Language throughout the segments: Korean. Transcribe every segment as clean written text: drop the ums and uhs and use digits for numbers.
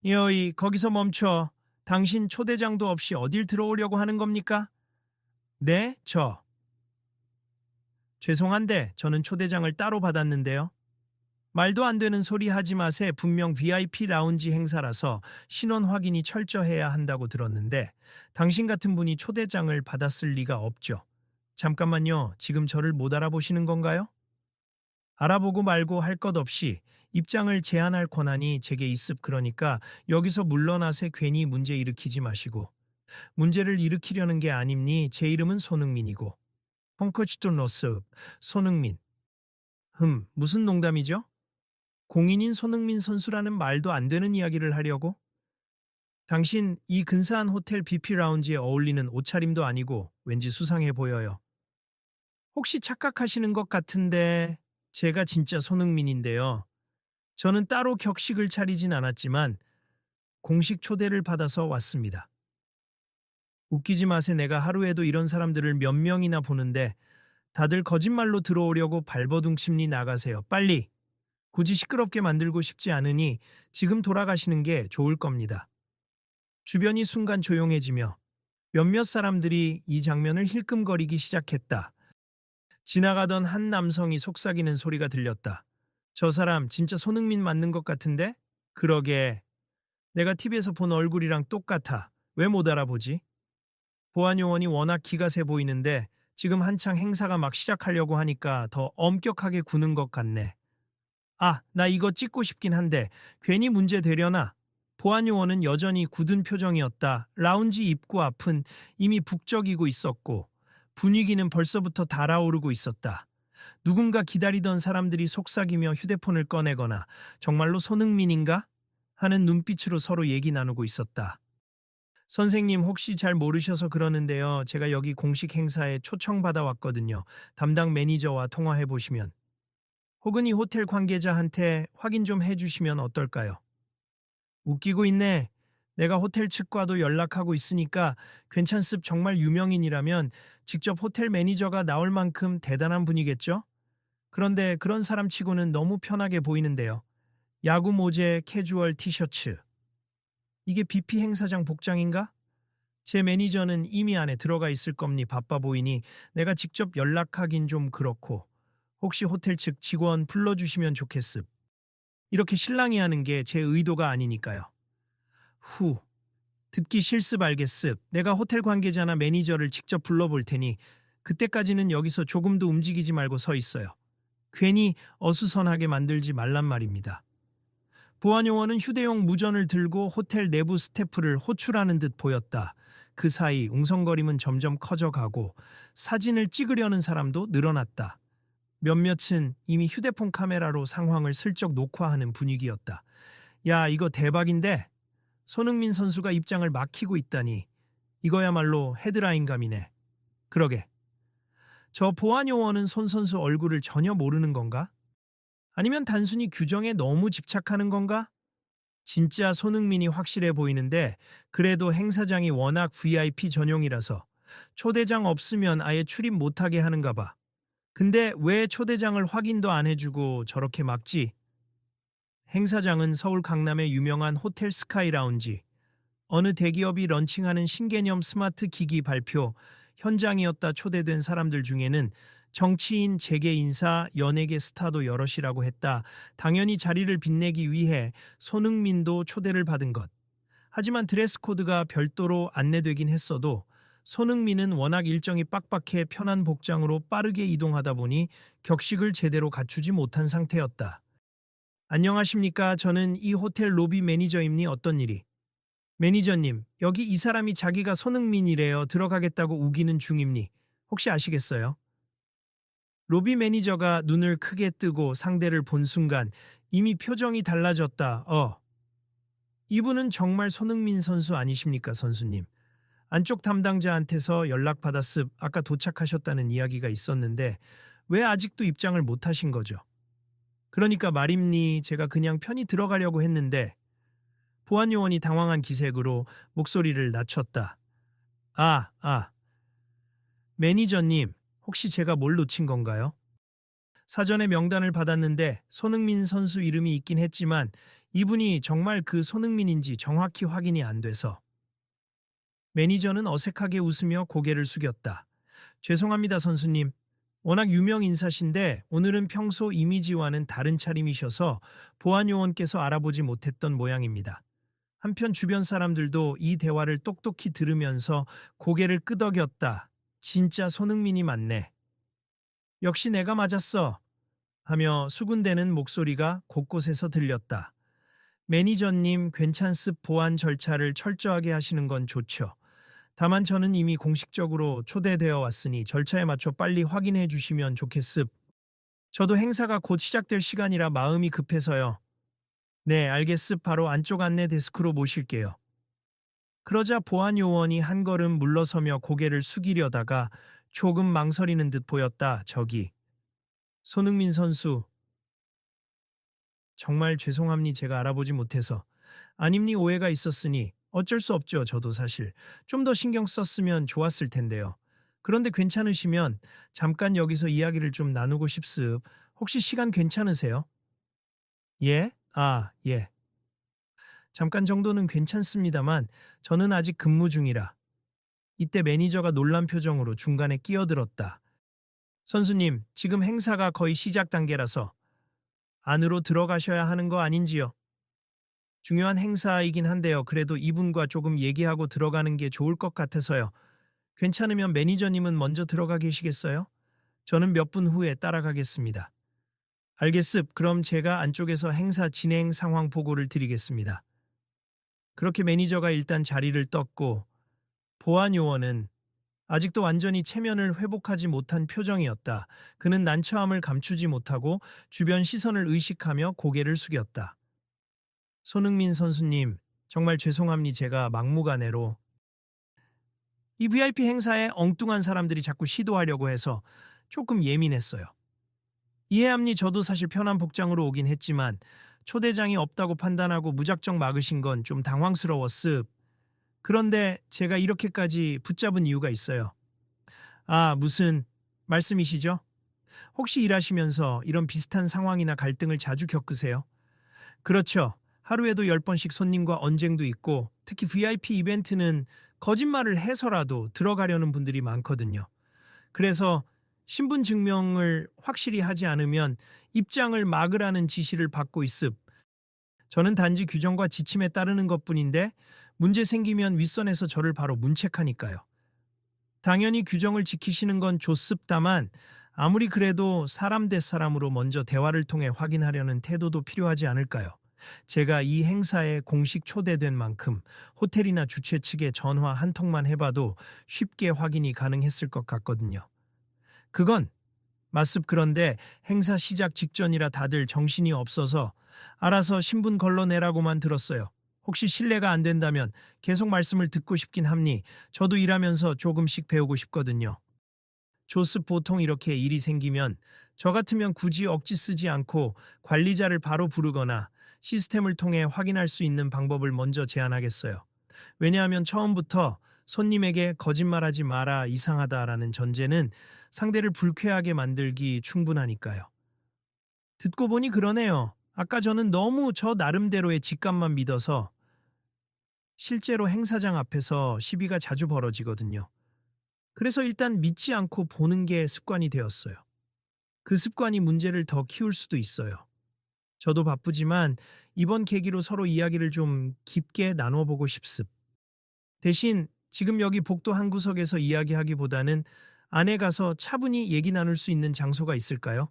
여이, 거기서 멈춰. 당신 초대장도 없이 어딜 들어오려고 하는 겁니까? 네, 죄송한데 저는 초대장을 따로 받았는데요. 말도 안 되는 소리 하지 마세. 분명 VIP 라운지 행사라서 신원 확인이 철저해야 한다고 들었는데 당신 같은 분이 초대장을 받았을 리가 없죠. 잠깐만요. 지금 저를 못 알아보시는 건가요? 알아보고 말고 할 것 없이 입장을 제한할 권한이 제게 있습. 그러니까 여기서 물러나세. 괜히 문제 일으키지 마시고. 문제를 일으키려는 게 아님니. 제 이름은 손흥민이고. 펑커치돈 로스 손흥민. 무슨 농담이죠? 공인인 손흥민 선수라는 말도 안 되는 이야기를 하려고? 당신 이 근사한 호텔 BP 라운지에 어울리는 옷차림도 아니고 왠지 수상해 보여요. 혹시 착각하시는 것 같은데 제가 진짜 손흥민인데요. 저는 따로 격식을 차리진 않았지만 공식 초대를 받아서 왔습니다. 웃기지 마세. 내가 하루에도 이런 사람들을 몇 명이나 보는데 다들 거짓말로 들어오려고 발버둥칩니. 나가세요. 빨리. 굳이 시끄럽게 만들고 싶지 않으니 지금 돌아가시는 게 좋을 겁니다. 주변이 순간 조용해지며 몇몇 사람들이 이 장면을 힐끔거리기 시작했다. 지나가던 한 남성이 속삭이는 소리가 들렸다. 저 사람 진짜 손흥민 맞는 것 같은데? 그러게. 내가 TV에서 본 얼굴이랑 똑같아. 왜 못 알아보지? 보안 요원이 워낙 기가 세 보이는데 지금 한창 행사가 막 시작하려고 하니까 더 엄격하게 구는 것 같네. 아, 나 이거 찍고 싶긴 한데 괜히 문제 되려나? 보안 요원은 여전히 굳은 표정이었다. 라운지 입구 앞은 이미 북적이고 있었고 분위기는 벌써부터 달아오르고 있었다. 누군가 기다리던 사람들이 속삭이며 휴대폰을 꺼내거나 정말로 손흥민인가? 하는 눈빛으로 서로 얘기 나누고 있었다. 선생님, 혹시 잘 모르셔서 그러는데요. 제가 여기 공식 행사에 초청받아 왔거든요. 담당 매니저와 통화해 보시면. 혹은 이 호텔 관계자한테 확인 좀 해주시면 어떨까요? 웃기고 있네. 내가 호텔 측과도 연락하고 있으니까 괜찮습. 정말 유명인이라면 직접 호텔 매니저가 나올 만큼 대단한 분이겠죠? 그런데 그런 사람 치고는 너무 편하게 보이는데요. 야구 모자, 캐주얼 티셔츠. 이게 BP 행사장 복장인가? 제 매니저는 이미 안에 들어가 있을 겁니. 바빠 보이니 내가 직접 연락하긴 좀 그렇고 혹시 호텔 측 직원 불러주시면 좋겠습. 이렇게 실랑이 하는 게 제 의도가 아니니까요. 후, 듣기 실습 알겠습. 내가 호텔 관계자나 매니저를 직접 불러볼 테니 그때까지는 여기서 조금도 움직이지 말고 서 있어요. 괜히 어수선하게 만들지 말란 말입니다. 보안 요원은 휴대용 무전을 들고 호텔 내부 스태프를 호출하는 듯 보였다. 그 사이 웅성거림은 점점 커져가고 사진을 찍으려는 사람도 늘어났다. 몇몇은 이미 휴대폰 카메라로 상황을 슬쩍 녹화하는 분위기였다. 야, 이거 대박인데? 손흥민 선수가 입장을 막히고 있다니. 이거야말로 헤드라인감이네. 그러게. 저 보안 요원은 손 선수 얼굴을 전혀 모르는 건가? 아니면 단순히 규정에 너무 집착하는 건가? 진짜 손흥민이 확실해 보이는데 그래도 행사장이 워낙 VIP 전용이라서 초대장 없으면 아예 출입 못하게 하는가 봐. 근데 왜 초대장을 확인도 안 해주고 저렇게 막지? 행사장은 서울 강남의 유명한 호텔 스카이 라운지, 어느 대기업이 런칭하는 신개념 스마트 기기 발표 현장이었다. 초대된 사람들 중에는 정치인, 재계 인사, 연예계 스타도 여럿이라고 했다. 당연히 자리를 빛내기 위해 손흥민도 초대를 받은 것. 하지만 드레스 코드가 별도로 안내되긴 했어도 손흥민은 워낙 일정이 빡빡해 편한 복장으로 빠르게 이동하다 보니 격식을 제대로 갖추지 못한 상태였다. 안녕하십니까. 저는 이 호텔 로비 매니저입니. 어떤 일이? 매니저님, 여기 이 사람이 자기가 손흥민이래요. 들어가겠다고 우기는 중입니. 혹시 아시겠어요? 로비 매니저가 눈을 크게 뜨고 상대를 본 순간 이미 표정이 달라졌다. 이분은 정말 손흥민 선수 아니십니까, 선수님? 안쪽 담당자한테서 연락받았습. 아까 도착하셨다는 이야기가 있었는데 왜 아직도 입장을 못 하신 거죠? 그러니까 말입니. 제가 그냥 편히 들어가려고 했는데. 보안 요원이 당황한 기색으로 목소리를 낮췄다. 아, 매니저님, 혹시 제가 뭘 놓친 건가요? 사전에 명단을 받았는데 손흥민 선수 이름이 있긴 했지만 이분이 정말 그 손흥민인지 정확히 확인이 안 돼서 매니저는 어색하게 웃으며 고개를 숙였다. 죄송합니다, 선수님. 워낙 유명 인사신데 오늘은 평소 이미지와는 다른 차림이셔서 보안 요원께서 알아보지 못했던 모양입니다. 한편 주변 사람들도 이 대화를 똑똑히 들으면서 고개를 끄덕였다. 진짜 손흥민이 맞네. 역시 내가 맞았어. 하며 수군대는 목소리가 곳곳에서 들렸다. 매니저님, 괜찮습. 보안 절차를 철저하게 하시는 건 좋죠. 다만 저는 이미 공식적으로 초대되어 왔으니 절차에 맞춰 빨리 확인해 주시면 좋겠습. 저도 행사가 곧 시작될 시간이라 마음이 급해서요. 네, 알겠습. 바로 안쪽 안내 데스크로 모실게요. 그러자 보안 요원이 한 걸음 물러서며 고개를 숙이려다가 조금 망설이는 듯 보였다. 저기, 손흥민 선수. 정말 죄송합니 제가 알아보지 못해서. 아님니 오해가 있었으니 어쩔 수 없죠. 저도 사실 좀 더 신경 썼으면 좋았을 텐데요. 그런데 괜찮으시면 잠깐 여기서 이야기를 좀 나누고 싶습. 혹시 시간 괜찮으세요? 예? 아, 예. 잠깐 정도는 괜찮습니다만 저는 아직 근무 중이라. 이때 매니저가 놀란 표정으로 중간에 끼어들었다. 선수님, 지금 행사가 거의 시작 단계라서 안으로 들어가셔야 하는 거 아닌지요? 중요한 행사이긴 한데요. 그래도 이분과 조금 얘기하고 들어가는 게 좋을 것 같아서요. 괜찮으면 매니저님은 먼저 들어가 계시겠어요? 저는 몇 분 후에 따라가겠습니다. 알겠습. 그럼 제가 안쪽에서 행사 진행 상황 보고를 드리겠습니다. 그렇게 매니저가 일단 자리를 떴고 보안 요원은 아직도 완전히 체면을 회복하지 못한 표정이었다. 그는 난처함을 감추지 못하고 주변 시선을 의식하며 고개를 숙였다. 손흥민 선수님, 정말 죄송합니 제가 막무가내로 이 VIP 행사에 엉뚱한 사람들이 자꾸 시도하려고 해서 조금 예민했어요. 이해합니 저도 사실 편한 복장으로 오긴 했지만 초대장이 없다고 판단하고 무작정 막으신 건 좀 당황스러웠습. 그런데 제가 이렇게까지 붙잡은 이유가 있어요. 아, 무슨 말씀이시죠? 혹시 일하시면서 이런 비슷한 상황이나 갈등을 자주 겪으세요? 그렇죠. 하루에도 10번씩 손님과 언쟁도 있고 특히 VIP 이벤트는 거짓말을 해서라도 들어가려는 분들이 많거든요. 그래서 신분 증명을 확실히 하지 않으면 입장을 막으라는 지시를 받고 있습. 저는 단지 규정과 지침에 따르는 것뿐인데 문제 생기면 윗선에서 저를 바로 문책하니까요. 당연히 규정을 지키시는 건 좋습다만 아무리 그래도 사람 대 사람으로 먼저 대화를 통해 확인하려는 태도도 필요하지 않을까요? 제가 이 행사에 공식 초대된 만큼 호텔이나 주최 측에 전화 한 통만 해봐도 쉽게 확인이 가능했을 것 같거든요. 그건 맞습. 그런데 행사 시작 직전이라 다들 정신이 없어서 알아서 신분 걸러내라고만 들었어요. 혹시 실례가 안 된다면 계속 말씀을 듣고 싶긴 합니. 저도 일하면서 조금씩 배우고 싶거든요. 조스 보통 이렇게 일이 생기면 저 같으면 굳이 억지 쓰지 않고 관리자를 바로 부르거나 시스템을 통해 확인할 수 있는 방법을 먼저 제안하겠어요. 왜냐하면 처음부터 손님에게 거짓말하지 마라 이상하다라는 전제는 상대를 불쾌하게 만들기 충분하니까요. 듣고 보니 그러네요. 아까 저는 너무 저 나름대로의 직감만 믿어서 실제로 행사장 앞에서 시비가 자주 벌어지거든요. 그래서 일단 믿지 않고 보는 게 습관이 되었어요. 그 습관이 문제를 더 키울 수도 있어요. 저도 바쁘지만 이번 계기로 서로 이야기를 좀 깊게 나눠보고 싶습. 대신 지금 여기 복도 한 구석에서 이야기하기보다는 안에 가서 차분히 얘기 나눌 수 있는 장소가 있을까요?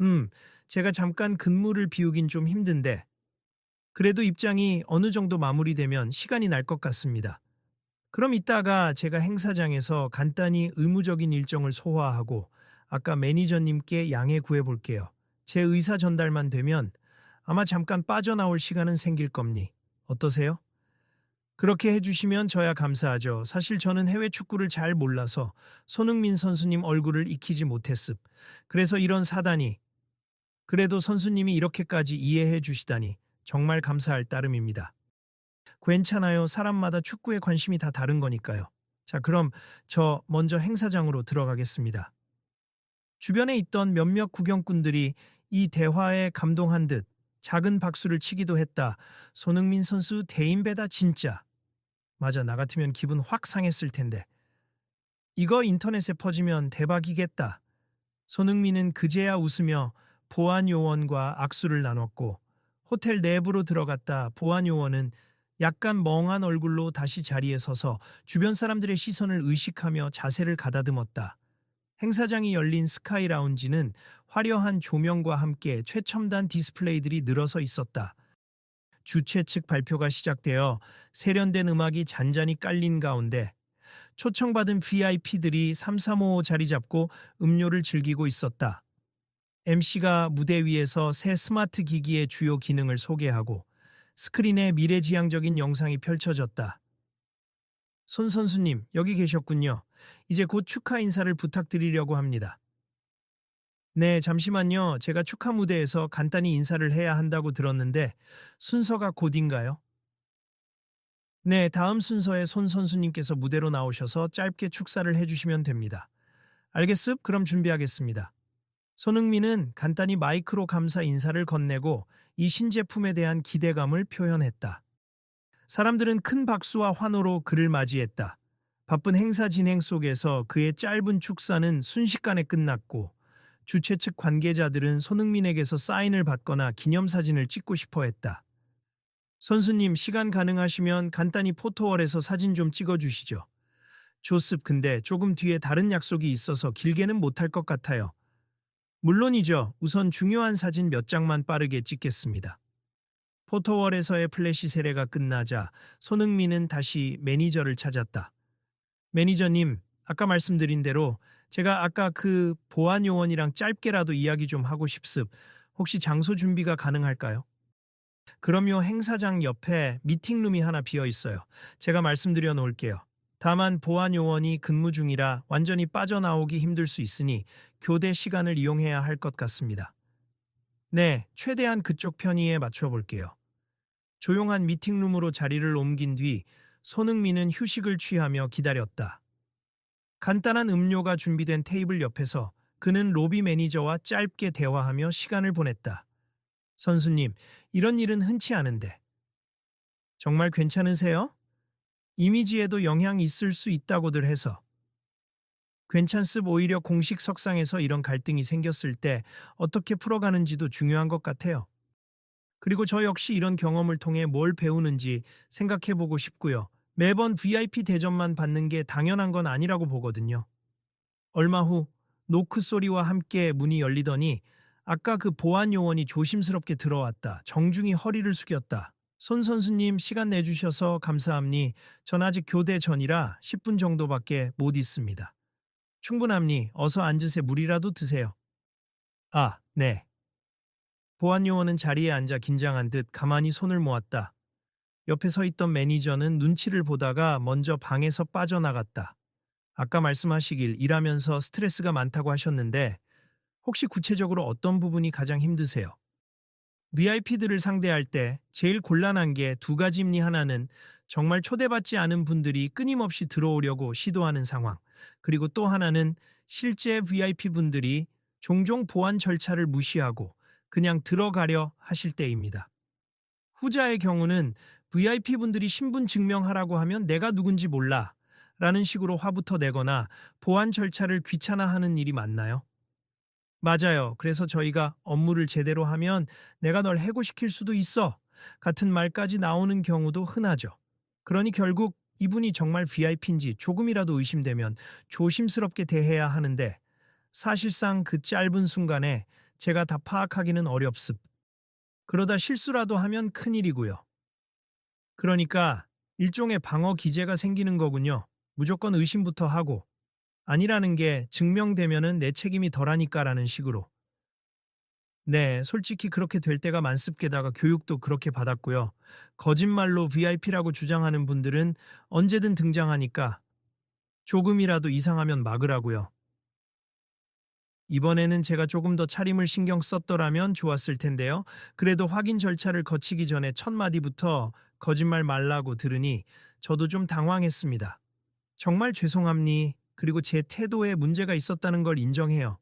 음, 제가 잠깐 근무를 비우긴 좀 힘든데 그래도 입장이 어느 정도 마무리되면 시간이 날 것 같습니다. 그럼 이따가 제가 행사장에서 간단히 의무적인 일정을 소화하고 아까 매니저님께 양해 구해 볼게요. 제 의사 전달만 되면 아마 잠깐 빠져나올 시간은 생길 겁니. 어떠세요? 그렇게 해주시면 저야 감사하죠. 사실 저는 해외 축구를 잘 몰라서 손흥민 선수님 얼굴을 익히지 못했습. 그래서 이런 사단이 그래도 선수님이 이렇게까지 이해해 주시다니 정말 감사할 따름입니다. 괜찮아요. 사람마다 축구에 관심이 다 다른 거니까요. 자, 그럼 저 먼저 행사장으로 들어가겠습니다. 주변에 있던 몇몇 구경꾼들이 이 대화에 감동한 듯 작은 박수를 치기도 했다. 손흥민 선수 대인배다 진짜. 맞아, 나 같으면 기분 확 상했을 텐데. 이거 인터넷에 퍼지면 대박이겠다. 손흥민은 그제야 웃으며 보안 요원과 악수를 나눴고 호텔 내부로 들어갔다 보안 요원은 약간 멍한 얼굴로 다시 자리에 서서 주변 사람들의 시선을 의식하며 자세를 가다듬었다. 행사장이 열린 스카이 라운지는 화려한 조명과 함께 최첨단 디스플레이들이 늘어서 있었다. 주최 측 발표가 시작되어 세련된 음악이 잔잔히 깔린 가운데 초청받은 VIP들이 335 자리 잡고 음료를 즐기고 있었다. MC가 무대 위에서 새 스마트 기기의 주요 기능을 소개하고 스크린에 미래지향적인 영상이 펼쳐졌다. 손 선수님, 여기 계셨군요. 이제 곧 축하 인사를 부탁드리려고 합니다. 네, 잠시만요. 제가 축하 무대에서 간단히 인사를 해야 한다고 들었는데 순서가 곧인가요? 네, 다음 순서에 손 선수님께서 무대로 나오셔서 짧게 축사를 해주시면 됩니다. 알겠습? 그럼 준비하겠습니다. 손흥민은 간단히 마이크로 감사 인사를 건네고 이 신제품에 대한 기대감을 표현했다. 사람들은 큰 박수와 환호로 그를 맞이했다. 바쁜 행사 진행 속에서 그의 짧은 축사는 순식간에 끝났고 주최 측 관계자들은 손흥민에게서 사인을 받거나 기념사진을 찍고 싶어 했다. 선수님, 시간 가능하시면 간단히 포토월에서 사진 좀 찍어주시죠. 조습, 근데 조금 뒤에 다른 약속이 있어서 길게는 못할 것 같아요. 물론이죠. 우선 중요한 사진 몇 장만 빠르게 찍겠습니다. 포토월에서의 플래시 세례가 끝나자 손흥민은 다시 매니저를 찾았다. 매니저님, 아까 말씀드린 대로 제가 아까 그 보안 요원이랑 짧게라도 이야기 좀 하고 싶습. 혹시 장소 준비가 가능할까요? 그럼요, 행사장 옆에 미팅룸이 하나 비어 있어요. 제가 말씀드려 놓을게요. 다만 보안 요원이 근무 중이라 완전히 빠져나오기 힘들 수 있으니 교대 시간을 이용해야 할 것 같습니다. 네, 최대한 그쪽 편의에 맞춰 볼게요. 조용한 미팅룸으로 자리를 옮긴 뒤 손흥민은 휴식을 취하며 기다렸다. 간단한 음료가 준비된 테이블 옆에서 그는 로비 매니저와 짧게 대화하며 시간을 보냈다. 선수님, 이런 일은 흔치 않은데. 정말 괜찮으세요? 이미지에도 영향이 있을 수 있다고들 해서. 괜찮습. 오히려 공식 석상에서 이런 갈등이 생겼을 때 어떻게 풀어가는지도 중요한 것 같아요. 그리고 저 역시 이런 경험을 통해 뭘 배우는지 생각해 보고 싶고요. 매번 VIP 대접만 받는 게 당연한 건 아니라고 보거든요. 얼마 후 노크 소리와 함께 문이 열리더니 아까 그 보안 요원이 조심스럽게 들어왔다. 정중히 허리를 숙였다. 손 선수님, 시간 내주셔서 감사합니. 전 아직 교대 전이라 10분 정도밖에 못 있습니다. 충분합니. 어서 앉으세. 물이라도 드세요. 아, 네. 보안 요원은 자리에 앉아 긴장한 듯 가만히 손을 모았다. 옆에 서 있던 매니저는 눈치를 보다가 먼저 방에서 빠져나갔다. 아까 말씀하시길 일하면서 스트레스가 많다고 하셨는데 혹시 구체적으로 어떤 부분이 가장 힘드세요? VIP들을 상대할 때 제일 곤란한 게 두 가지입니. 하나는 정말 초대받지 않은 분들이 끊임없이 들어오려고 시도하는 상황. 그리고 또 하나는 실제 VIP 분들이 종종 보안 절차를 무시하고 그냥 들어가려 하실 때입니다. 후자의 경우는 VIP 분들이 신분 증명하라고 하면 내가 누군지 몰라 라는 식으로 화부터 내거나 보안 절차를 귀찮아하는 일이 많나요? 맞아요. 그래서 저희가 업무를 제대로 하면 내가 널 해고시킬 수도 있어 같은 말까지 나오는 경우도 흔하죠. 그러니 결국 이분이 정말 VIP인지 조금이라도 의심되면 조심스럽게 대해야 하는데 사실상 그 짧은 순간에 제가 다 파악하기는 어렵습. 그러다 실수라도 하면 큰일이고요. 그러니까 일종의 방어 기제가 생기는 거군요. 무조건 의심부터 하고 아니라는 게 증명되면은 내 책임이 덜하니까라는 식으로. 네, 솔직히 그렇게 될 때가 많습. 게다가 교육도 그렇게 받았고요. 거짓말로 VIP라고 주장하는 분들은 언제든 등장하니까 조금이라도 이상하면 막으라고요. 이번에는 제가 조금 더 차림을 신경 썼더라면 좋았을 텐데요. 그래도 확인 절차를 거치기 전에 첫 마디부터 거짓말 말라고 들으니 저도 좀 당황했습니다. 정말 죄송합니. 그리고 제 태도에 문제가 있었다는 걸 인정해요.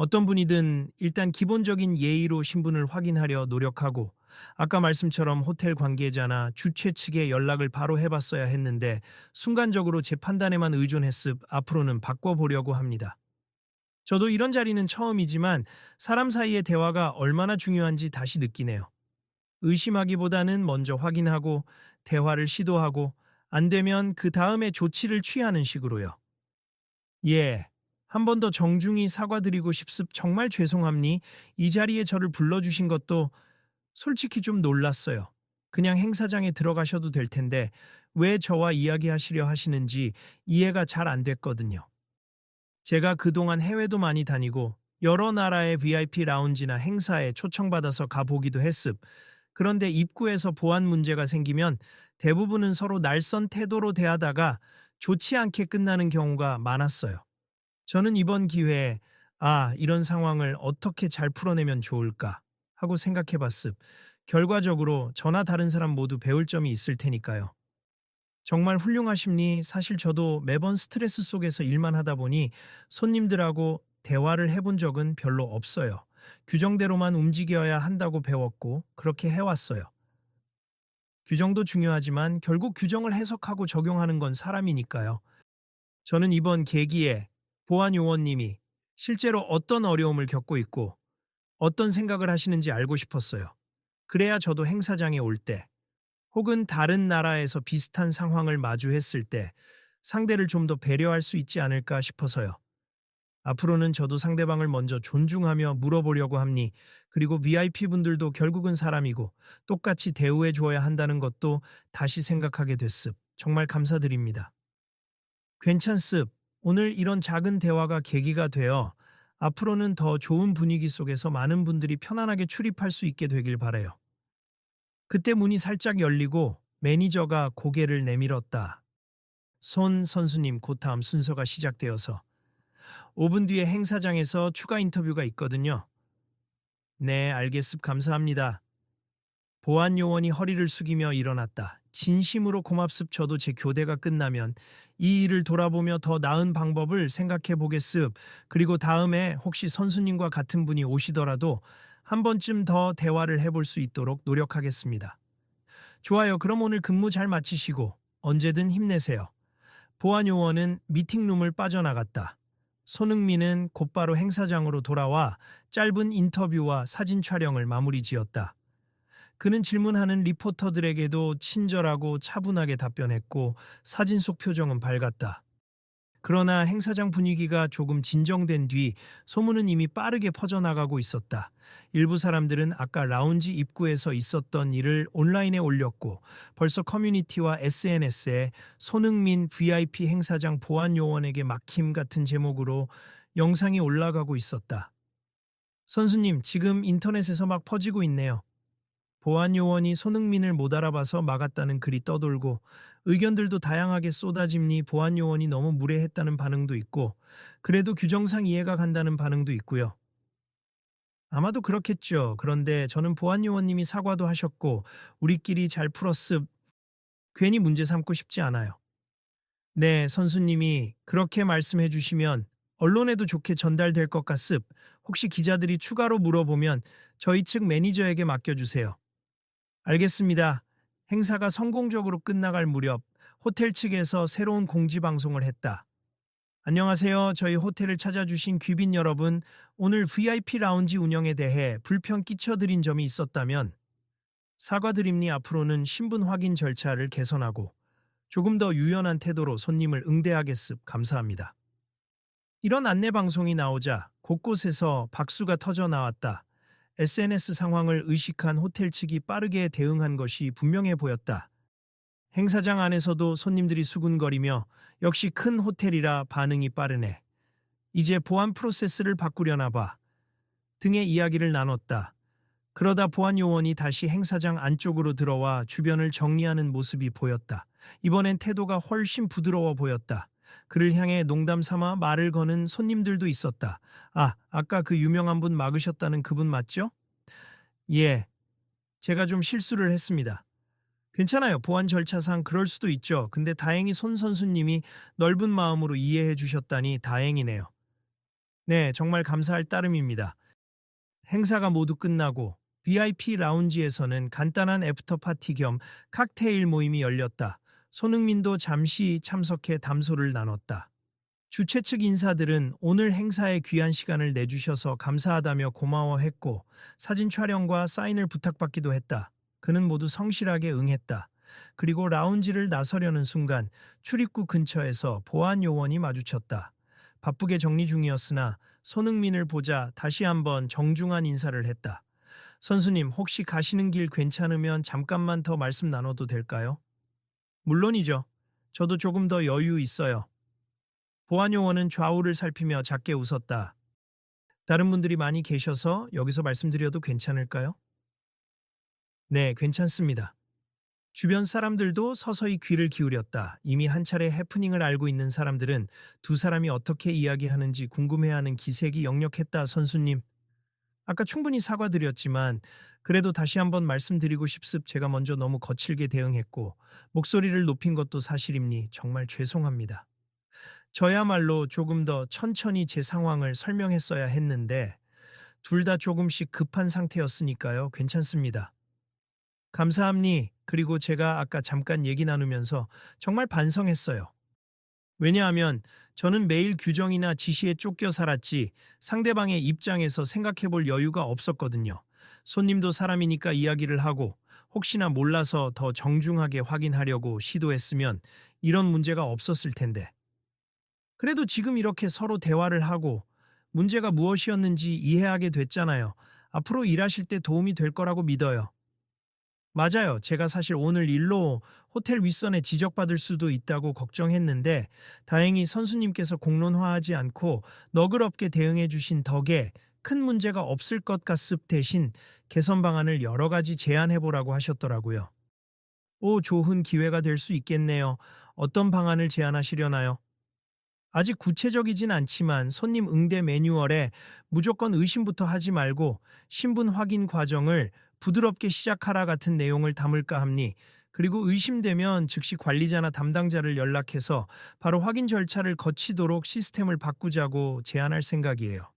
어떤 분이든 일단 기본적인 예의로 신분을 확인하려 노력하고 아까 말씀처럼 호텔 관계자나 주최 측에 연락을 바로 해봤어야 했는데 순간적으로 제 판단에만 의존했습 앞으로는 바꿔보려고 합니다. 저도 이런 자리는 처음이지만 사람 사이의 대화가 얼마나 중요한지 다시 느끼네요. 의심하기보다는 먼저 확인하고 대화를 시도하고 안 되면 그 다음에 조치를 취하는 식으로요. 예. 한 번 더 정중히 사과드리고 싶습. 정말 죄송합니. 이 자리에 저를 불러주신 것도 솔직히 좀 놀랐어요. 그냥 행사장에 들어가셔도 될 텐데 왜 저와 이야기하시려 하시는지 이해가 잘 안 됐거든요. 제가 그동안 해외도 많이 다니고 여러 나라의 VIP 라운지나 행사에 초청받아서 가보기도 했습. 그런데 입구에서 보안 문제가 생기면 대부분은 서로 날선 태도로 대하다가 좋지 않게 끝나는 경우가 많았어요. 저는 이번 기회에 이런 상황을 어떻게 잘 풀어내면 좋을까 하고 생각해 봤습. 결과적으로 저나 다른 사람 모두 배울 점이 있을 테니까요. 정말 훌륭하십니. 사실 저도 매번 스트레스 속에서 일만 하다 보니 손님들하고 대화를 해본 적은 별로 없어요. 규정대로만 움직여야 한다고 배웠고 그렇게 해왔어요. 규정도 중요하지만 결국 규정을 해석하고 적용하는 건 사람이니까요. 저는 이번 계기에 보안 요원님이 실제로 어떤 어려움을 겪고 있고 어떤 생각을 하시는지 알고 싶었어요. 그래야 저도 행사장에 올 때 혹은 다른 나라에서 비슷한 상황을 마주했을 때 상대를 좀 더 배려할 수 있지 않을까 싶어서요. 앞으로는 저도 상대방을 먼저 존중하며 물어보려고 합니. 그리고 VIP 분들도 결국은 사람이고 똑같이 대우해 주어야 한다는 것도 다시 생각하게 됐습. 정말 감사드립니다. 괜찮습. 오늘 이런 작은 대화가 계기가 되어 앞으로는 더 좋은 분위기 속에서 많은 분들이 편안하게 출입할 수 있게 되길 바라요. 그때 문이 살짝 열리고 매니저가 고개를 내밀었다. 손 선수님 곧 다음 순서가 시작되어서 5분 뒤에 행사장에서 추가 인터뷰가 있거든요. 네, 알겠습. 감사합니다. 보안 요원이 허리를 숙이며 일어났다. 진심으로 고맙습. 저도 제 교대가 끝나면 이 일을 돌아보며 더 나은 방법을 생각해 보겠습. 그리고 다음에 혹시 선수님과 같은 분이 오시더라도 한 번쯤 더 대화를 해볼 수 있도록 노력하겠습니다. 좋아요. 그럼 오늘 근무 잘 마치시고 언제든 힘내세요. 보안 요원은 미팅룸을 빠져나갔다. 손흥민은 곧바로 행사장으로 돌아와 짧은 인터뷰와 사진 촬영을 마무리 지었다. 그는 질문하는 리포터들에게도 친절하고 차분하게 답변했고 사진 속 표정은 밝았다. 그러나 행사장 분위기가 조금 진정된 뒤 소문은 이미 빠르게 퍼져나가고 있었다. 일부 사람들은 아까 라운지 입구에서 있었던 일을 온라인에 올렸고 벌써 커뮤니티와 SNS에 손흥민 VIP 행사장 보안 요원에게 막힘 같은 제목으로 영상이 올라가고 있었다. 선수님, 지금 인터넷에서 막 퍼지고 있네요. 보안 요원이 손흥민을 못 알아봐서 막았다는 글이 떠돌고 의견들도 다양하게 쏟아짐니 보안 요원이 너무 무례했다는 반응도 있고 그래도 규정상 이해가 간다는 반응도 있고요. 아마도 그렇겠죠. 그런데 저는 보안 요원님이 사과도 하셨고 우리끼리 잘 풀었습. 괜히 문제 삼고 싶지 않아요. 네, 선수님이 그렇게 말씀해 주시면 언론에도 좋게 전달될 것 같습. 혹시 기자들이 추가로 물어보면 저희 측 매니저에게 맡겨주세요. 알겠습니다. 행사가 성공적으로 끝나갈 무렵 호텔 측에서 새로운 공지 방송을 했다. 안녕하세요. 저희 호텔을 찾아주신 귀빈 여러분, 오늘 VIP 라운지 운영에 대해 불편 끼쳐드린 점이 있었다면 사과드립니. 앞으로는 신분 확인 절차를 개선하고 조금 더 유연한 태도로 손님을 응대하겠습. 감사합니다. 이런 안내 방송이 나오자 곳곳에서 박수가 터져 나왔다. SNS 상황을 의식한 호텔 측이 빠르게 대응한 것이 분명해 보였다. 행사장 안에서도 손님들이 수군거리며 역시 큰 호텔이라 반응이 빠르네. 이제 보안 프로세스를 바꾸려나 봐. 등의 이야기를 나눴다. 그러다 보안 요원이 다시 행사장 안쪽으로 들어와 주변을 정리하는 모습이 보였다. 이번엔 태도가 훨씬 부드러워 보였다. 그를 향해 농담 삼아 말을 거는 손님들도 있었다. 아까 그 유명한 분 막으셨다는 그분 맞죠? 예, 제가 좀 실수를 했습니다. 괜찮아요. 보안 절차상 그럴 수도 있죠. 근데 다행히 손 선수님이 넓은 마음으로 이해해 주셨다니 다행이네요. 네, 정말 감사할 따름입니다. 행사가 모두 끝나고 VIP 라운지에서는 간단한 애프터 파티 겸 칵테일 모임이 열렸다. 손흥민도 잠시 참석해 담소를 나눴다. 주최 측 인사들은 오늘 행사에 귀한 시간을 내주셔서 감사하다며 고마워했고 사진 촬영과 사인을 부탁받기도 했다. 그는 모두 성실하게 응했다. 그리고 라운지를 나서려는 순간 출입구 근처에서 보안 요원이 마주쳤다. 바쁘게 정리 중이었으나 손흥민을 보자 다시 한번 정중한 인사를 했다. 선수님, 혹시 가시는 길 괜찮으면 잠깐만 더 말씀 나눠도 될까요? 물론이죠. 저도 조금 더 여유 있어요. 보안 요원은 좌우를 살피며 작게 웃었다. 다른 분들이 많이 계셔서 여기서 말씀드려도 괜찮을까요? 네, 괜찮습니다. 주변 사람들도 서서히 귀를 기울였다. 이미 한 차례 해프닝을 알고 있는 사람들은 두 사람이 어떻게 이야기하는지 궁금해하는 기색이 역력했다. 선수님, 아까 충분히 사과드렸지만 그래도 다시 한번 말씀드리고 싶습. 제가 먼저 너무 거칠게 대응했고 목소리를 높인 것도 사실입니. 정말 죄송합니다. 저야말로 조금 더 천천히 제 상황을 설명했어야 했는데 둘 다 조금씩 급한 상태였으니까요. 괜찮습니다. 감사합니. 그리고 제가 아까 잠깐 얘기 나누면서 정말 반성했어요. 왜냐하면 저는 매일 규정이나 지시에 쫓겨 살았지 상대방의 입장에서 생각해 볼 여유가 없었거든요. 손님도 사람이니까 이야기를 하고 혹시나 몰라서 더 정중하게 확인하려고 시도했으면 이런 문제가 없었을 텐데. 그래도 지금 이렇게 서로 대화를 하고 문제가 무엇이었는지 이해하게 됐잖아요. 앞으로 일하실 때 도움이 될 거라고 믿어요. 맞아요. 제가 사실 오늘 일로 호텔 윗선에 지적받을 수도 있다고 걱정했는데 다행히 선수님께서 공론화하지 않고 너그럽게 대응해 주신 덕에 큰 문제가 없을 것 같습. 대신 개선 방안을 여러 가지 제안해 보라고 하셨더라고요. 오, 좋은 기회가 될 수 있겠네요. 어떤 방안을 제안하시려나요? 아직 구체적이진 않지만 손님 응대 매뉴얼에 무조건 의심부터 하지 말고 신분 확인 과정을 부드럽게 시작하라 같은 내용을 담을까 합니. 그리고 의심되면 즉시 관리자나 담당자를 연락해서 바로 확인 절차를 거치도록 시스템을 바꾸자고 제안할 생각이에요.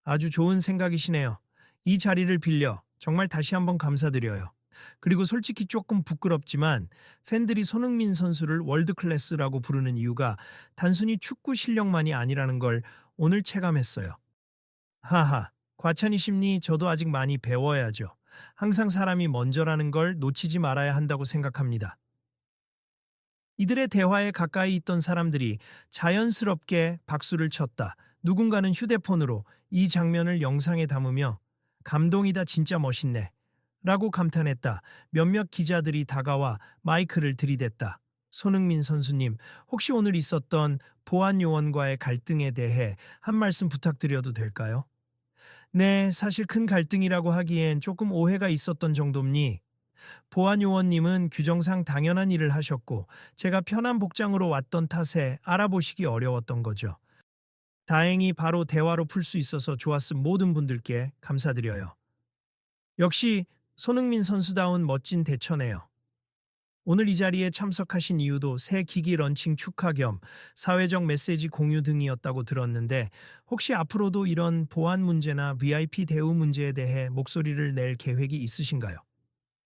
아주 좋은 생각이시네요. 이 자리를 빌려 정말 다시 한번 감사드려요. 그리고 솔직히 조금 부끄럽지만 팬들이 손흥민 선수를 월드클래스라고 부르는 이유가 단순히 축구 실력만이 아니라는 걸 오늘 체감했어요. 하하, 과찬이심니. 저도 아직 많이 배워야죠. 항상 사람이 먼저라는 걸 놓치지 말아야 한다고 생각합니다. 이들의 대화에 가까이 있던 사람들이 자연스럽게 박수를 쳤다. 누군가는 휴대폰으로 이 장면을 영상에 담으며 감동이다, 진짜 멋있네 라고 감탄했다. 몇몇 기자들이 다가와 마이크를 들이댔다. 손흥민 선수님, 혹시 오늘 있었던 보안 요원과의 갈등에 대해 한 말씀 부탁드려도 될까요? 네, 사실 큰 갈등이라고 하기엔 조금 오해가 있었던 정도입니. 보안 요원님은 규정상 당연한 일을 하셨고 제가 편한 복장으로 왔던 탓에 알아보시기 어려웠던 거죠. 다행히 바로 대화로 풀 수 있어서 좋았음. 모든 분들께 감사드려요. 역시 손흥민 선수다운 멋진 대처네요. 오늘 이 자리에 참석하신 이유도 새 기기 런칭 축하 겸 사회적 메시지 공유 등이었다고 들었는데 혹시 앞으로도 이런 보안 문제나 VIP 대우 문제에 대해 목소리를 낼 계획이 있으신가요?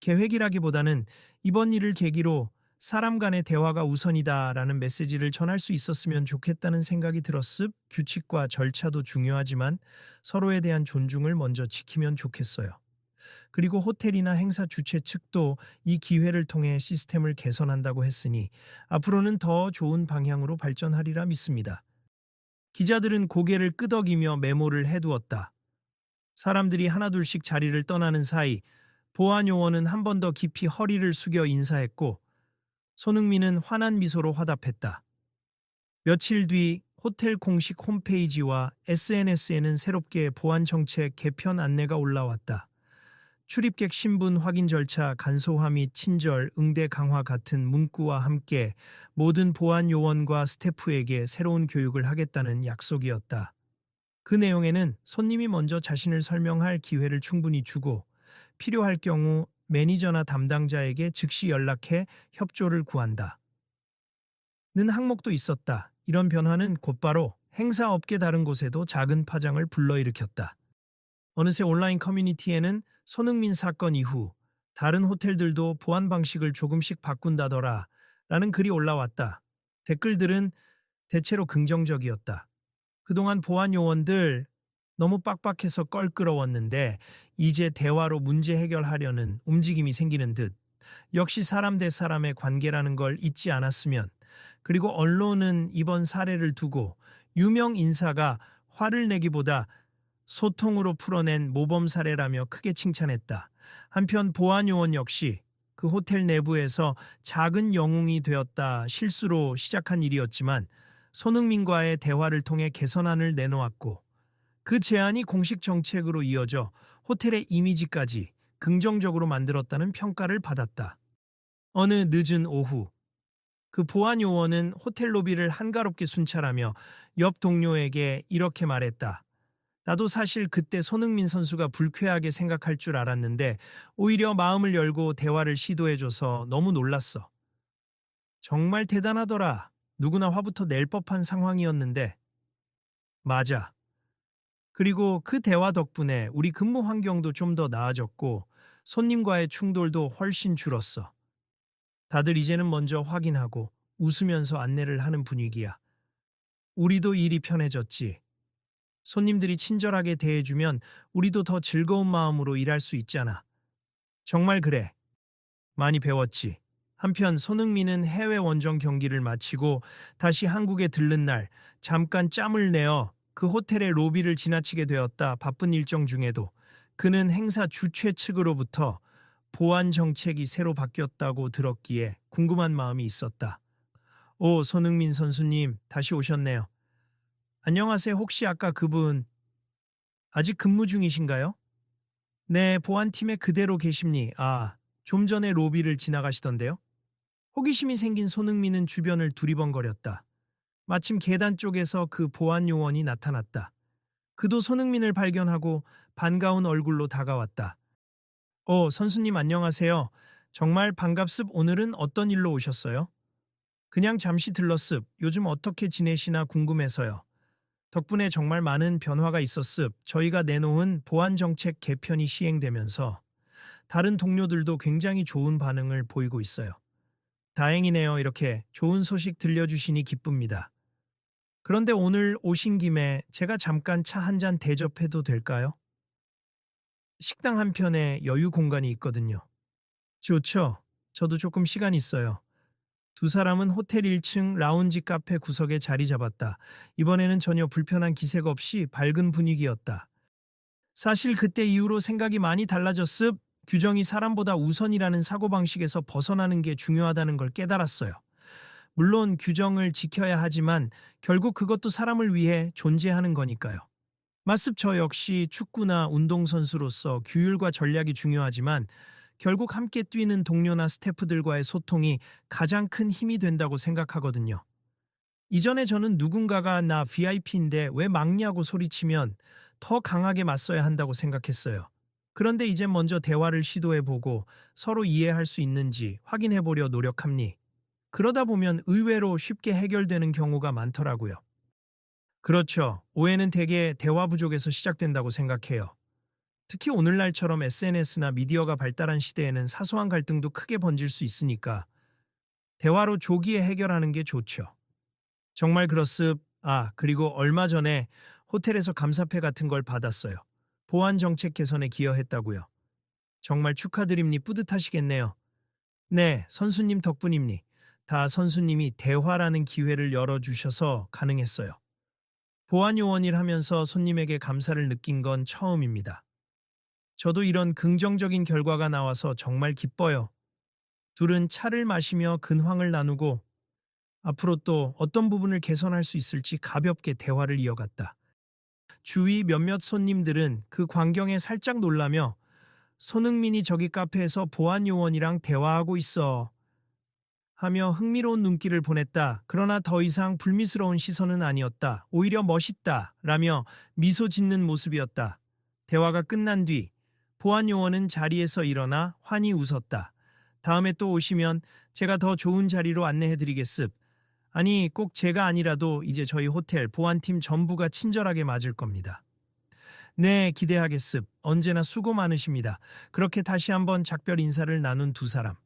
계획이라기보다는 이번 일을 계기로 사람 간의 대화가 우선이다라는 메시지를 전할 수 있었으면 좋겠다는 생각이 들었습. 규칙과 절차도 중요하지만 서로에 대한 존중을 먼저 지키면 좋겠어요. 그리고 호텔이나 행사 주최 측도 이 기회를 통해 시스템을 개선한다고 했으니 앞으로는 더 좋은 방향으로 발전하리라 믿습니다. 기자들은 고개를 끄덕이며 메모를 해두었다. 사람들이 하나둘씩 자리를 떠나는 사이 보안 요원은 한 번 더 깊이 허리를 숙여 인사했고 손흥민은 환한 미소로 화답했다. 며칠 뒤 호텔 공식 홈페이지와 SNS에는 새롭게 보안 정책 개편 안내가 올라왔다. 출입객 신분 확인 절차 간소화 및 친절, 응대 강화 같은 문구와 함께 모든 보안 요원과 스태프에게 새로운 교육을 하겠다는 약속이었다. 그 내용에는 손님이 먼저 자신을 설명할 기회를 충분히 주고 필요할 경우 매니저나 담당자에게 즉시 연락해 협조를 구한다. 는 항목도 있었다. 이런 변화는 곧바로 행사업계 다른 곳에도 작은 파장을 불러일으켰다. 어느새 온라인 커뮤니티에는 손흥민 사건 이후 다른 호텔들도 보안 방식을 조금씩 바꾼다더라 라는 글이 올라왔다. 댓글들은 대체로 긍정적이었다. 그동안 보안 요원들 너무 빡빡해서 껄끄러웠는데 이제 대화로 문제 해결하려는 움직임이 생기는 듯. 역시 사람 대 사람의 관계라는 걸 잊지 않았으면. 그리고 언론은 이번 사례를 두고 유명 인사가 화를 내기보다 소통으로 풀어낸 모범 사례라며 크게 칭찬했다. 한편 보안 요원 역시 그 호텔 내부에서 작은 영웅이 되었다 실수로 시작한 일이었지만 손흥민과의 대화를 통해 개선안을 내놓았고 그 제안이 공식 정책으로 이어져 호텔의 이미지까지 긍정적으로 만들었다는 평가를 받았다. 어느 늦은 오후 그 보안 요원은 호텔 로비를 한가롭게 순찰하며 옆 동료에게 이렇게 말했다. 나도 사실 그때 손흥민 선수가 불쾌하게 생각할 줄 알았는데 오히려 마음을 열고 대화를 시도해줘서 너무 놀랐어. 정말 대단하더라. 누구나 화부터 낼 법한 상황이었는데. 맞아. 그리고 그 대화 덕분에 우리 근무 환경도 좀 더 나아졌고 손님과의 충돌도 훨씬 줄었어. 다들 이제는 먼저 확인하고 웃으면서 안내를 하는 분위기야. 우리도 일이 편해졌지. 손님들이 친절하게 대해주면 우리도 더 즐거운 마음으로 일할 수 있잖아. 정말 그래. 많이 배웠지. 한편 손흥민은 해외 원정 경기를 마치고 다시 한국에 들른 날 잠깐 짬을 내어 그 호텔의 로비를 지나치게 되었다. 바쁜 일정 중에도 그는 행사 주최 측으로부터 보안 정책이 새로 바뀌었다고 들었기에 궁금한 마음이 있었다. 오, 손흥민 선수님, 다시 오셨네요. 안녕하세요. 혹시 아까 그분 아직 근무 중이신가요? 네, 보안팀에 그대로 계십니. 아, 좀 전에 로비를 지나가시던데요? 호기심이 생긴 손흥민은 주변을 두리번거렸다. 마침 계단 쪽에서 그 보안 요원이 나타났다. 그도 손흥민을 발견하고 반가운 얼굴로 다가왔다. 선수님 안녕하세요. 정말 반갑습. 오늘은 어떤 일로 오셨어요? 그냥 잠시 들렀습. 요즘 어떻게 지내시나 궁금해서요. 덕분에 정말 많은 변화가 있었습. 저희가 내놓은 보안 정책 개편이 시행되면서 다른 동료들도 굉장히 좋은 반응을 보이고 있어요. 다행이네요. 이렇게 좋은 소식 들려주시니 기쁩니다. 그런데 오늘 오신 김에 제가 잠깐 차 한 잔 대접해도 될까요? 식당 한편에 여유 공간이 있거든요. 좋죠. 저도 조금 시간 있어요. 두 사람은 호텔 1층 라운지 카페 구석에 자리 잡았다. 이번에는 전혀 불편한 기색 없이 밝은 분위기였다. 사실 그때 이후로 생각이 많이 달라졌습. 규정이 사람보다 우선이라는 사고방식에서 벗어나는 게 중요하다는 걸 깨달았어요. 물론 규정을 지켜야 하지만 결국 그것도 사람을 위해 존재하는 거니까요. 맞습. 저 역시 축구나 운동선수로서 규율과 전략이 중요하지만 결국 함께 뛰는 동료나 스태프들과의 소통이 가장 큰 힘이 된다고 생각하거든요. 이전에 저는 누군가가 나 VIP인데 왜 막냐고 소리치면 더 강하게 맞서야 한다고 생각했어요. 그런데 이제 먼저 대화를 시도해보고 서로 이해할 수 있는지 확인해보려 노력합니. 그러다 보면 의외로 쉽게 해결되는 경우가 많더라고요. 그렇죠. 오해는 대개 대화 부족에서 시작된다고 생각해요. 특히 오늘날처럼 SNS나 미디어가 발달한 시대에는 사소한 갈등도 크게 번질 수 있으니까 대화로 조기에 해결하는 게 좋죠. 정말 그렇습. 그리고 얼마 전에 호텔에서 감사패 같은 걸 받았어요. 보안 정책 개선에 기여했다고요. 정말 축하드립니. 뿌듯하시겠네요. 네, 선수님 덕분입니. 다 선수님이 대화라는 기회를 열어주셔서 가능했어요. 보안 요원일 하면서 손님에게 감사를 느낀 건 처음입니다. 저도 이런 긍정적인 결과가 나와서 정말 기뻐요. 둘은 차를 마시며 근황을 나누고 앞으로 또 어떤 부분을 개선할 수 있을지 가볍게 대화를 이어갔다. 주위 몇몇 손님들은 그 광경에 살짝 놀라며 손흥민이 저기 카페에서 보안 요원이랑 대화하고 있어 하며 흥미로운 눈길을 보냈다. 그러나 더 이상 불미스러운 시선은 아니었다. 오히려 멋있다 라며 미소 짓는 모습이었다. 대화가 끝난 뒤 보안 요원은 자리에서 일어나 환히 웃었다. 다음에 또 오시면 제가 더 좋은 자리로 안내해드리겠습. 아니, 꼭 제가 아니라도 이제 저희 호텔 보안팀 전부가 친절하게 맞을 겁니다. 네, 기대하겠습. 언제나 수고 많으십니다. 그렇게 다시 한번 작별 인사를 나눈 두 사람.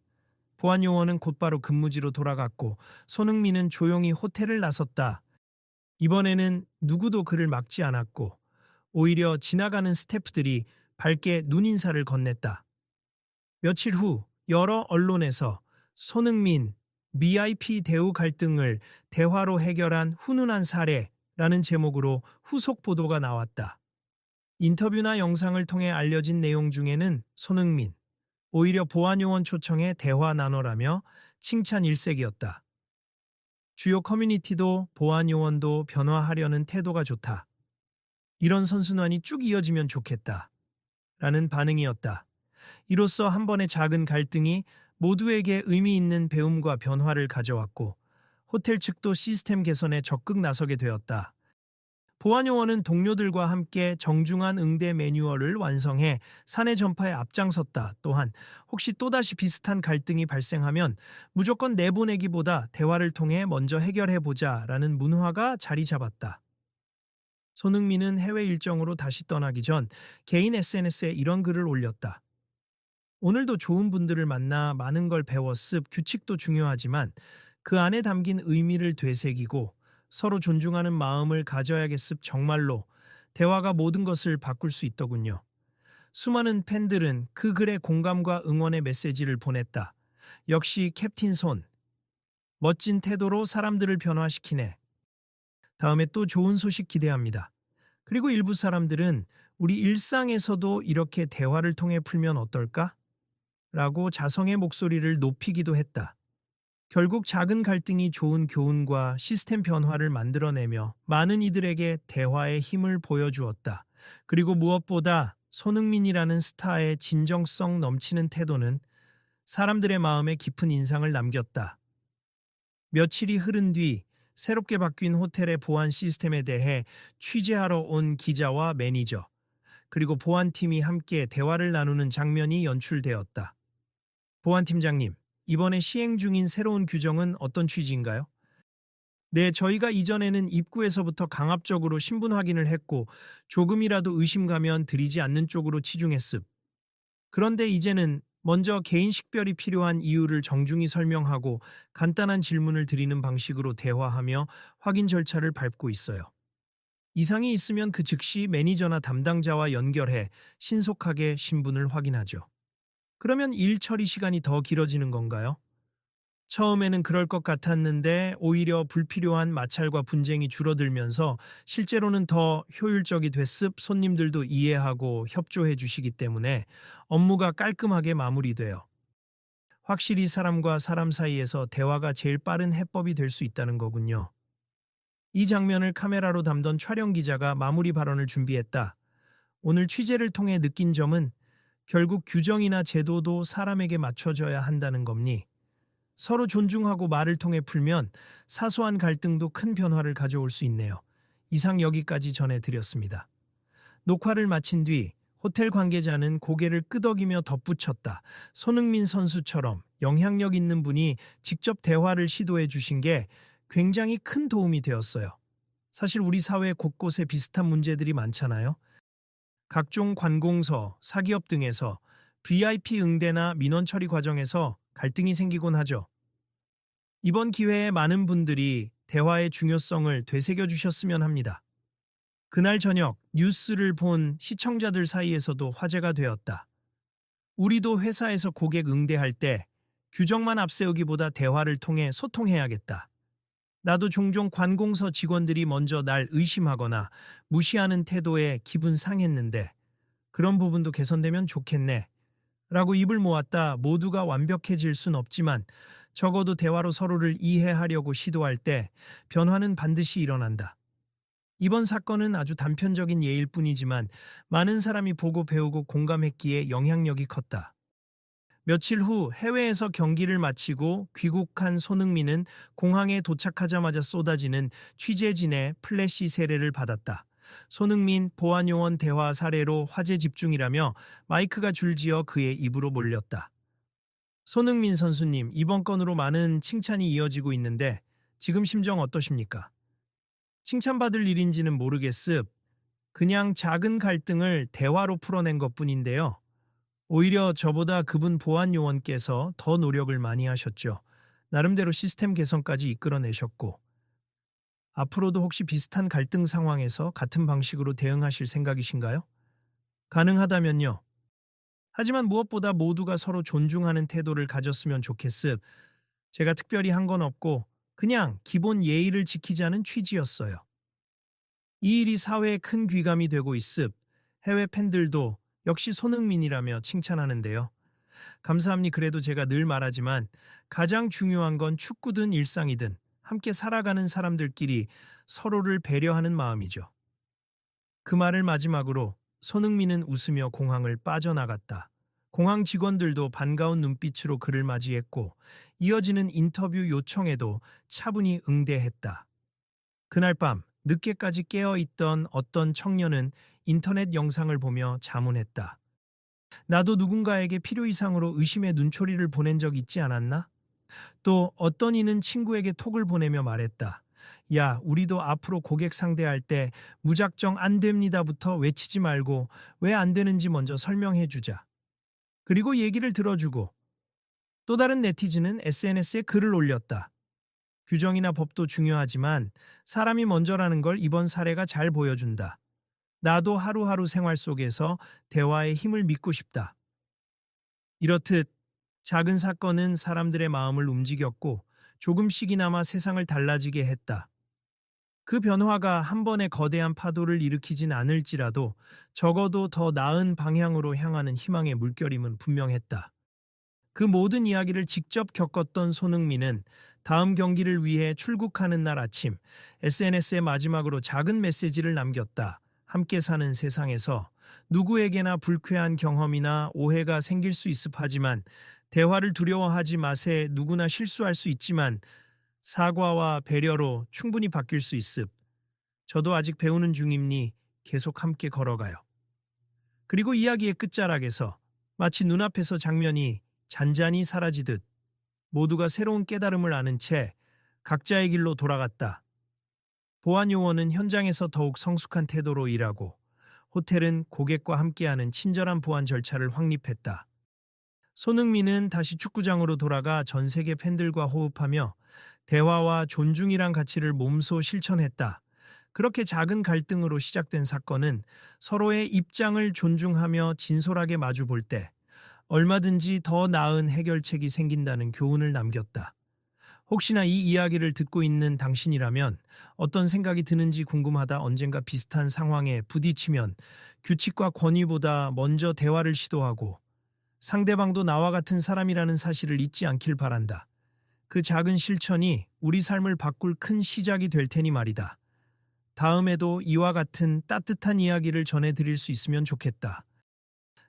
보안 요원은 곧바로 근무지로 돌아갔고 손흥민은 조용히 호텔을 나섰다. 이번에는 누구도 그를 막지 않았고 오히려 지나가는 스태프들이 밝게 눈인사를 건넸다. 며칠 후 여러 언론에서 손흥민 VIP 대우 갈등을 대화로 해결한 훈훈한 사례라는 제목으로 후속 보도가 나왔다. 인터뷰나 영상을 통해 알려진 내용 중에는 손흥민, 오히려 보안요원 초청에 대화 나눠라며 칭찬 일색이었다. 주요 커뮤니티도 보안요원도 변화하려는 태도가 좋다. 이런 선순환이 쭉 이어지면 좋겠다. 라는 반응이었다. 이로써 한 번의 작은 갈등이 모두에게 의미 있는 배움과 변화를 가져왔고 호텔 측도 시스템 개선에 적극 나서게 되었다. 보안요원은 동료들과 함께 정중한 응대 매뉴얼을 완성해 사내 전파에 앞장섰다. 또한 혹시 또다시 비슷한 갈등이 발생하면 무조건 내보내기보다 대화를 통해 먼저 해결해보자라는 문화가 자리 잡았다. 손흥민은 해외 일정으로 다시 떠나기 전 개인 SNS에 이런 글을 올렸다. 오늘도 좋은 분들을 만나 많은 걸 배웠습. 규칙도 중요하지만 그 안에 담긴 의미를 되새기고 서로 존중하는 마음을 가져야겠습. 정말로 대화가 모든 것을 바꿀 수 있더군요. 수많은 팬들은 그 글에 공감과 응원의 메시지를 보냈다. 역시 캡틴 손. 멋진 태도로 사람들을 변화시키네. 다음에 또 좋은 소식 기대합니다. 그리고 일부 사람들은 우리 일상에서도 이렇게 대화를 통해 풀면 어떨까? 라고 자성의 목소리를 높이기도 했다. 결국 작은 갈등이 좋은 교훈과 시스템 변화를 만들어내며 많은 이들에게 대화의 힘을 보여주었다. 그리고 무엇보다 손흥민이라는 스타의 진정성 넘치는 태도는 사람들의 마음에 깊은 인상을 남겼다. 며칠이 흐른 뒤 새롭게 바뀐 호텔의 보안 시스템에 대해 취재하러 온 기자와 매니저, 그리고 보안팀이 함께 대화를 나누는 장면이 연출되었다. 보안팀장님, 이번에 시행 중인 새로운 규정은 어떤 취지인가요? 네, 저희가 이전에는 입구에서부터 강압적으로 신분 확인을 했고 조금이라도 의심 가면 드리지 않는 쪽으로 치중했습. 그런데 이제는 먼저 개인 식별이 필요한 이유를 정중히 설명하고 간단한 질문을 드리는 방식으로 대화하며 확인 절차를 밟고 있어요. 이상이 있으면 그 즉시 매니저나 담당자와 연결해 신속하게 신분을 확인하죠. 그러면 일 처리 시간이 더 길어지는 건가요? 처음에는 그럴 것 같았는데 오히려 불필요한 마찰과 분쟁이 줄어들면서 실제로는 더 효율적이 됐습. 손님들도 이해하고 협조해 주시기 때문에 업무가 깔끔하게 마무리돼요. 확실히 사람과 사람 사이에서 대화가 제일 빠른 해법이 될 수 있다는 거군요. 이 장면을 카메라로 담던 촬영 기자가 마무리 발언을 준비했다. 오늘 취재를 통해 느낀 점은 결국 규정이나 제도도 사람에게 맞춰져야 한다는 겁니. 서로 존중하고 말을 통해 풀면 사소한 갈등도 큰 변화를 가져올 수 있네요. 이상 여기까지 전해드렸습니다. 녹화를 마친 뒤 호텔 관계자는 고개를 끄덕이며 덧붙였다. 손흥민 선수처럼 영향력 있는 분이 직접 대화를 시도해 주신 게 굉장히 큰 도움이 되었어요. 사실 우리 사회 곳곳에 비슷한 문제들이 많잖아요. 각종 관공서, 사기업 등에서 VIP 응대나 민원 처리 과정에서 갈등이 생기곤 하죠. 이번 기회에 많은 분들이 대화의 중요성을 되새겨 주셨으면 합니다. 그날 저녁 뉴스를 본 시청자들 사이에서도 화제가 되었다. 우리도 회사에서 고객 응대할 때 규정만 앞세우기보다 대화를 통해 소통해야겠다. 나도 종종 관공서 직원들이 먼저 날 의심하거나 무시하는 태도에 기분 상했는데 그런 부분도 개선되면 좋겠네. 라고 입을 모았다. 모두가 완벽해질 순 없지만 적어도 대화로 서로를 이해하려고 시도할 때 변화는 반드시 일어난다. 이번 사건은 아주 단편적인 예일 뿐이지만 많은 사람이 보고 배우고 공감했기에 영향력이 컸다. 며칠 후 해외에서 경기를 마치고 귀국한 손흥민은 공항에 도착하자마자 쏟아지는 취재진의 플래시 세례를 받았다. 손흥민 보안요원 대화 사례로 화제 집중이라며 마이크가 줄지어 그의 입으로 몰렸다. 손흥민 선수님, 이번 건으로 많은 칭찬이 이어지고 있는데 지금 심정 어떠십니까? 칭찬받을 일인지는 모르겠습. 그냥 작은 갈등을 대화로 풀어낸 것뿐인데요. 오히려 저보다 그분 보안 요원께서 더 노력을 많이 하셨죠. 나름대로 시스템 개선까지 이끌어내셨고, 앞으로도 혹시 비슷한 갈등 상황에서 같은 방식으로 대응하실 생각이신가요? 가능하다면요. 하지만 무엇보다 모두가 서로 존중하는 태도를 가졌으면 좋겠습. 제가 특별히 한 건 없고, 그냥 기본 예의를 지키자는 취지였어요. 이 일이 사회에 큰 귀감이 되고 있습. 해외 팬들도 역시 손흥민이라며 칭찬하는데요. 감사합니. 그래도 제가 늘 말하지만 가장 중요한 건 축구든 일상이든 함께 살아가는 사람들끼리 서로를 배려하는 마음이죠. 그 말을 마지막으로 손흥민은 웃으며 공항을 빠져나갔다. 공항 직원들도 반가운 눈빛으로 그를 맞이했고 이어지는 인터뷰 요청에도 차분히 응대했다. 그날 밤 늦게까지 깨어있던 어떤 청년은 인터넷 영상을 보며 자문했다. 나도 누군가에게 필요 이상으로 의심의 눈초리를 보낸 적 있지 않았나? 또 어떤 이는 친구에게 톡을 보내며 말했다. 야, 우리도 앞으로 고객 상대할 때 무작정 안 됩니다부터 외치지 말고 왜 안 되는지 먼저 설명해 주자. 그리고 얘기를 들어주고 또 다른 네티즌은 SNS에 글을 올렸다. 규정이나 법도 중요하지만 사람이 먼저라는 걸 이번 사례가 잘 보여준다. 나도 하루하루 생활 속에서 대화의 힘을 믿고 싶다. 이렇듯 작은 사건은 사람들의 마음을 움직였고 조금씩이나마 세상을 달라지게 했다. 그 변화가 한 번의 거대한 파도를 일으키진 않을지라도 적어도 더 나은 방향으로 향하는 희망의 물결임은 분명했다. 그 모든 이야기를 직접 겪었던 손흥민은 다음 경기를 위해 출국하는 날 아침 SNS에 마지막으로 작은 메시지를 남겼다. 함께 사는 세상에서 누구에게나 불쾌한 경험이나 오해가 생길 수 있습 하지만 대화를 두려워하지 마세. 누구나 실수할 수 있지만 사과와 배려로 충분히 바뀔 수 있습. 저도 아직 배우는 중임니 계속 함께 걸어가요. 그리고 이야기의 끝자락에서 마치 눈앞에서 장면이 잔잔히 사라지듯 모두가 새로운 깨달음을 아는 채 각자의 길로 돌아갔다. 보안 요원은 현장에서 더욱 성숙한 태도로 일하고 호텔은 고객과 함께하는 친절한 보안 절차를 확립했다. 손흥민은 다시 축구장으로 돌아가 전 세계 팬들과 호흡하며 대화와 존중이란 가치를 몸소 실천했다. 그렇게 작은 갈등으로 시작된 사건은 서로의 입장을 존중하며 진솔하게 마주 볼 때 얼마든지 더 나은 해결책이 생긴다는 교훈을 남겼다. 혹시나 이 이야기를 듣고 있는 당신이라면 어떤 생각이 드는지 궁금하다. 언젠가 비슷한 상황에 부딪히면 규칙과 권위보다 먼저 대화를 시도하고 상대방도 나와 같은 사람이라는 사실을 잊지 않길 바란다. 그 작은 실천이 우리 삶을 바꿀 큰 시작이 될 테니 말이다. 다음에도 이와 같은 따뜻한 이야기를 전해드릴 수 있으면 좋겠다.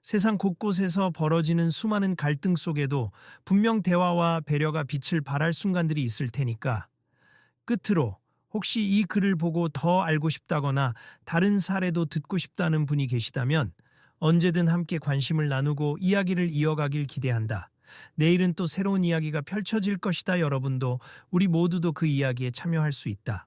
세상 곳곳에서 벌어지는 수많은 갈등 속에도 분명 대화와 배려가 빛을 발할 순간들이 있을 테니까 끝으로 혹시 이 글을 보고 더 알고 싶다거나 다른 사례도 듣고 싶다는 분이 계시다면 언제든 함께 관심을 나누고 이야기를 이어가길 기대한다. 내일은 또 새로운 이야기가 펼쳐질 것이다. 여러분도 우리 모두도 그 이야기에 참여할 수 있다.